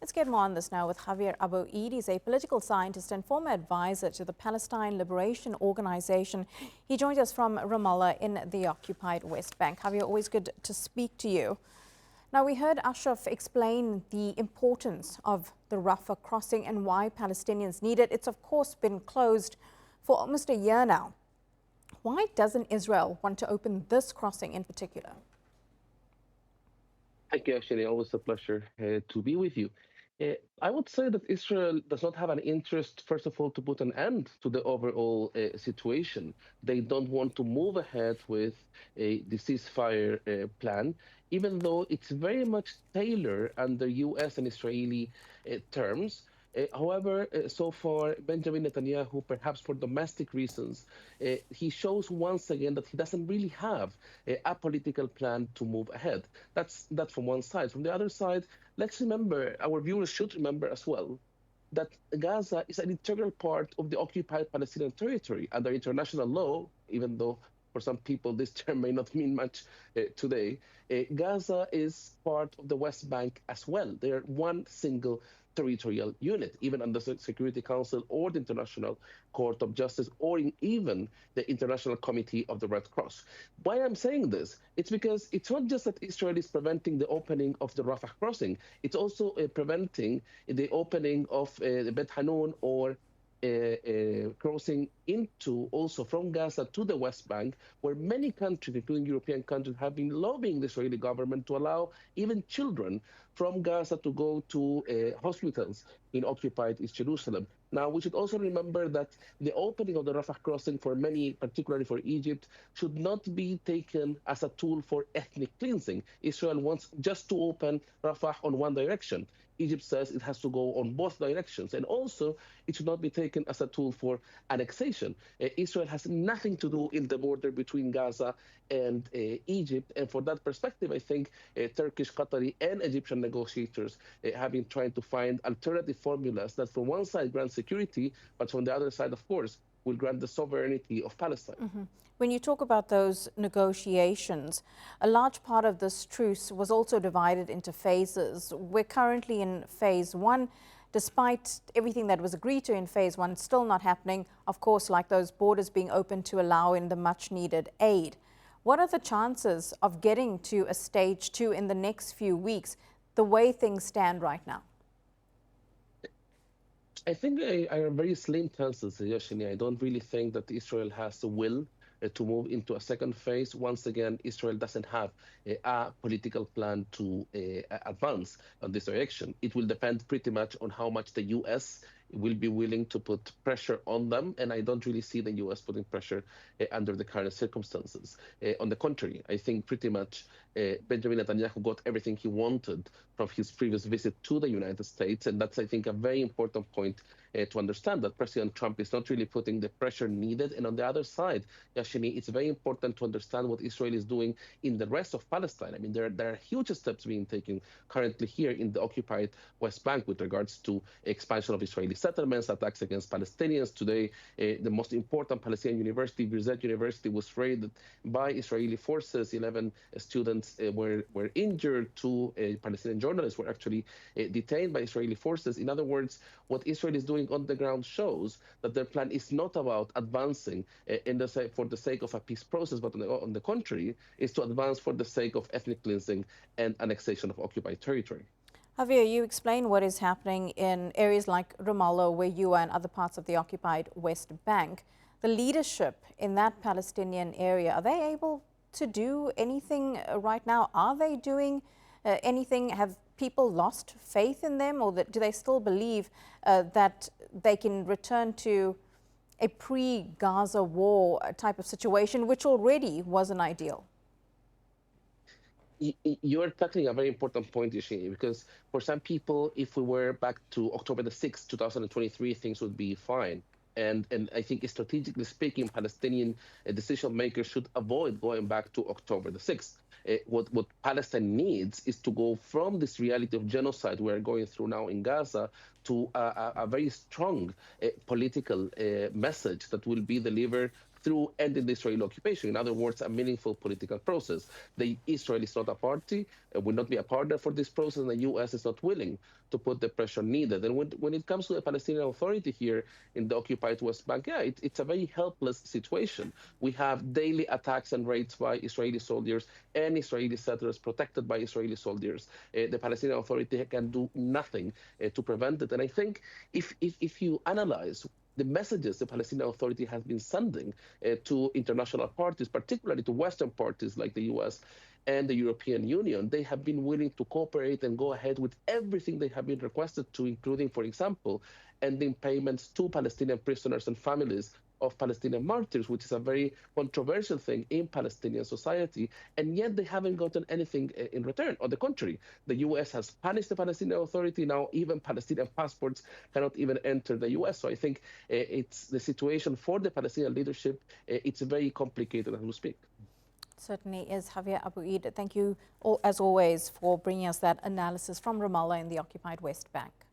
Let's get more on this now with Xavier Abu Eid. He's a political scientist and former advisor to the Palestine Liberation Organization. He joins us from Ramallah in the occupied West Bank. Javier, always good to speak to you. Now, we heard Ashraf explain the importance of the Rafah crossing and why Palestinians need it. It's, of course, been closed for almost a year now. Why doesn't Israel want to open this crossing in particular? Thank you, actually. Always a pleasure to be with you. I would say that Israel does not have an interest, first of all, to put an end to the overall situation. They don't want to move ahead with the ceasefire plan, even though it's very much tailored under US and Israeli terms. However, so far, Benjamin Netanyahu, perhaps for domestic reasons, he shows once again that he doesn't really have a political plan to move ahead. That's from one side. From the other side, let's remember, our viewers should remember as well, that Gaza is an integral part of the occupied Palestinian territory under international law, even though for some people this term may not mean much today. Gaza is part of the West Bank as well. They are one single territorial unit, even under the Security Council or the International Court of Justice, or even the International Committee of the Red Cross. Why I'm saying this? It's because it's not just that Israel is preventing the opening of the Rafah crossing, it's also preventing the opening of the Bet Hanun or crossing into also from Gaza to the West Bank, where many countries, including European countries, have been lobbying the Israeli government to allow even children from Gaza to go to hospitals in occupied East Jerusalem. Now, we should also remember that the opening of the Rafah crossing for many, particularly for Egypt, should not be taken as a tool for ethnic cleansing. Israel wants just to open Rafah on one direction. Egypt says it has to go on both directions. And also, it should not be taken as a tool for annexation. Israel has nothing to do in the border between Gaza and Egypt. And for that perspective, I think Turkish, Qatari, and Egyptian negotiators have been trying to find alternative formulas that, from one side, grant security, but from the other side, of course, will grant the sovereignty of Palestine. Mm-hmm. When you talk about those negotiations, a large part of this truce was also divided into phases. We're currently in phase one. Despite everything that was agreed to in phase one, it's still not happening, of course, like those borders being open to allow in the much needed aid. What are the chances of getting to a stage two in the next few weeks, the way things stand right now? I think I are very slim chances, Yoshini. I don't really think that Israel has the will to move into a second phase. Once again, Israel doesn't have a political plan to advance on this direction. It will depend pretty much on how much the US will be willing to put pressure on them. And I don't really see the US putting pressure under the current circumstances. On the contrary, I think pretty much Benjamin Netanyahu got everything he wanted from his previous visit to the United States. And that's, I think, a very important point to understand, that President Trump is not really putting the pressure needed. And on the other side, Yashini, it's very important to understand what Israel is doing in the rest of Palestine. I mean, there are huge steps being taken currently here in the occupied West Bank with regards to expansion of Israeli settlements, attacks against Palestinians. Today, the most important Palestinian university, Birzeit University, was raided by Israeli forces. 11 students were injured. Two Palestinian journalists were actually detained by Israeli forces. In other words, what Israel is doing on the ground shows that their plan is not about advancing for the sake of a peace process, but on the contrary, is to advance for the sake of ethnic cleansing and annexation of occupied territory. Javier, you explain what is happening in areas like Ramallah, where you are, and other parts of the occupied West Bank. The leadership in that Palestinian area, are they able to do anything right now? Are they doing anything? Have people lost faith in them, or do they still believe that they can return to a pre-Gaza war type of situation, which already wasn't ideal? You're tackling a very important point, Ishini, because for some people, if we were back to October the 6th, 2023, things would be fine. And I think strategically speaking, Palestinian decision makers should avoid going back to October the 6th. What Palestine needs is to go from this reality of genocide we're going through now in Gaza to a very strong political message that will be delivered through ending the Israeli occupation. In other words, a meaningful political process. Israel is not a party, will not be a partner for this process, and the U.S. is not willing to put the pressure needed. And when it comes to the Palestinian Authority here in the occupied West Bank, yeah, it's a very helpless situation. We have daily attacks and raids by Israeli soldiers and Israeli settlers protected by Israeli soldiers. The Palestinian Authority can do nothing to prevent it. And I think if you analyze the messages the Palestinian Authority has been sending to international parties, particularly to Western parties like the US and the European Union, they have been willing to cooperate and go ahead with everything they have been requested to, including, for example, ending payments to Palestinian prisoners and families of Palestinian martyrs, which is a very controversial thing in Palestinian society, and yet they haven't gotten anything in return. On the contrary, the U.S. has punished the Palestinian Authority. Now even Palestinian passports cannot even enter the U.S. So I think it's the situation for the Palestinian leadership. It's very complicated as we speak. Certainly is. Xavier Abu Eid, thank you, as always, for bringing us that analysis from Ramallah in the occupied West Bank.